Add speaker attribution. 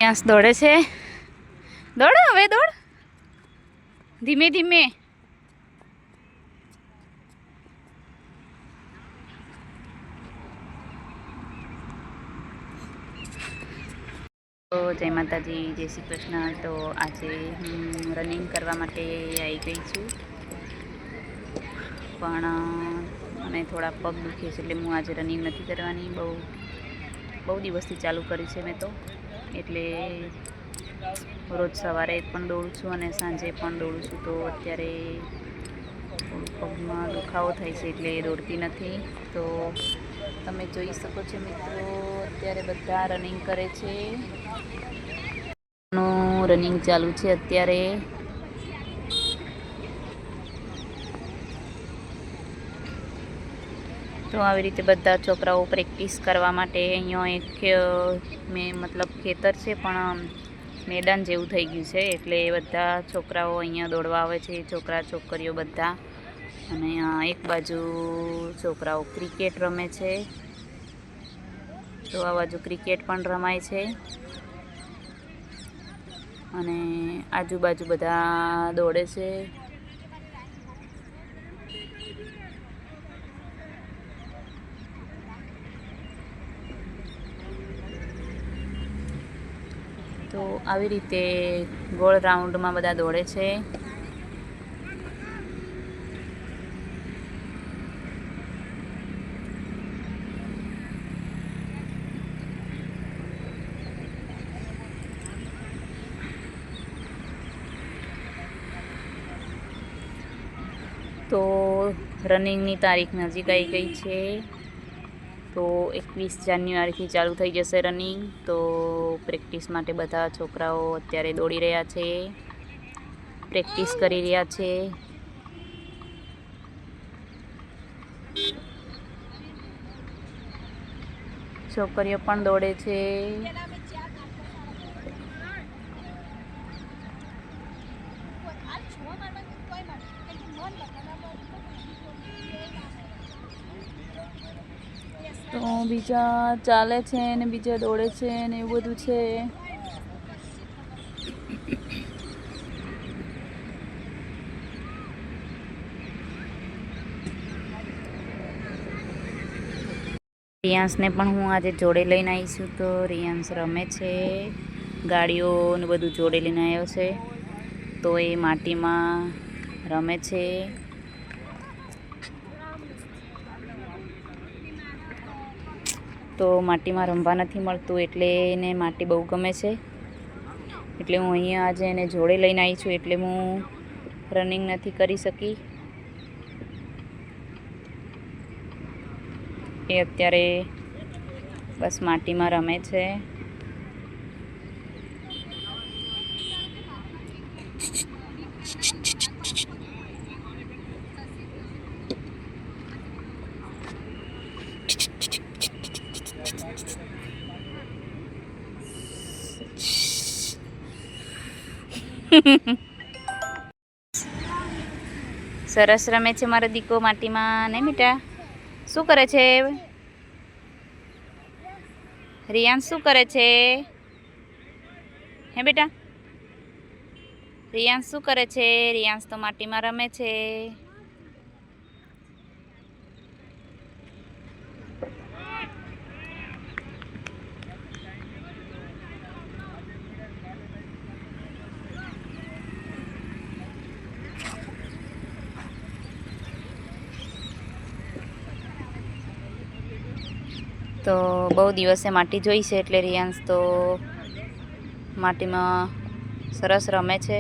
Speaker 1: ત્યાં દોડે છે. દોડ હવે દોડ ધીમે ધીમે. તો જય માતાજી, જય શ્રી કૃષ્ણ. તો આજે હું રનિંગ કરવા માટે આવી ગઈ છું, પણ મને થોડા પગ દુખે છે એટલે હું આજે રનિંગ નથી કરવાની. બહુ દિવસથી ચાલુ કર્યું છે મેં તો, એટલે રોજ સવારે પણ દોડું છું અને સાંજે પણ દોડું છું. તો અત્યારે થોડું પગમાં દુખાવો થાય છે એટલે દોડતી નથી. તો તમે જોઈ શકો છો મિત્રો, અત્યારે બધા રનિંગ કરે છે. રનિંગ ચાલુ છે અત્યારે. તો આવી રીતે બધા છોકરાઓ પ્રેક્ટિસ કરવા માટે અહીંયા એક મતલબ ખેતર છે, પણ મેદાન જેવું થઈ ગયું છે, એટલે બધા છોકરાઓ અહીંયા દોડવા આવે છે, છોકરા છોકરીઓ બધા. અને એક બાજુ છોકરાઓ ક્રિકેટ રમે છે, તો આ બાજુ ક્રિકેટ પણ રમાય છે. અને આજુબાજુ બધા દોડે છે. તો આવી રીતે ગોળ રાઉન્ડમાં બધા દોડે છે. તો રનિંગની તારીખ નજીક આવી ગઈ છે. તો 21 જાન્યુઆરીથી ચાલુ થઈ જશે રનિંગ. તો પ્રેક્ટિસ માટે બધા છોકરાઓ અત્યારે દોડી રહ્યા છે, પ્રેક્ટિસ કરી રહ્યા છે. છોકરીઓ પણ દોડે છે. તો બીજા ચાલે છે ને બીજા દોડે છે ને એવું બધું છે. રિયાંશને પણ હું આજે જોડે લઈને આવી છું. તો રિયાંશ રમે છે, ગાડીઓને બધું જોડે લઈને આવ્યો છે. તો એ માટીમાં રમે છે. તો માટીમાં રમવા નથી મળતું એટલે એને માટી બહુ ગમે છે. એટલે હું અહીંયા આજે એને જોડે લઈને આવી છું, એટલે હું રનિંગ નથી કરી શકી. એ અત્યારે બસ માટીમાં રમે છે. સરસ રમે છે મારો દીકો માટીમાં ને બેટા. શું કરે છે રિયાંશ? શું કરે છે હે બેટા? રિયાંશ શું કરે છે? રિયાંશ તો માટીમાં રમે છે. તો બહુ દિવસે માટી જોઈ છે એટલે રિયાંશ તો માટીમાં સરસ રમે છે.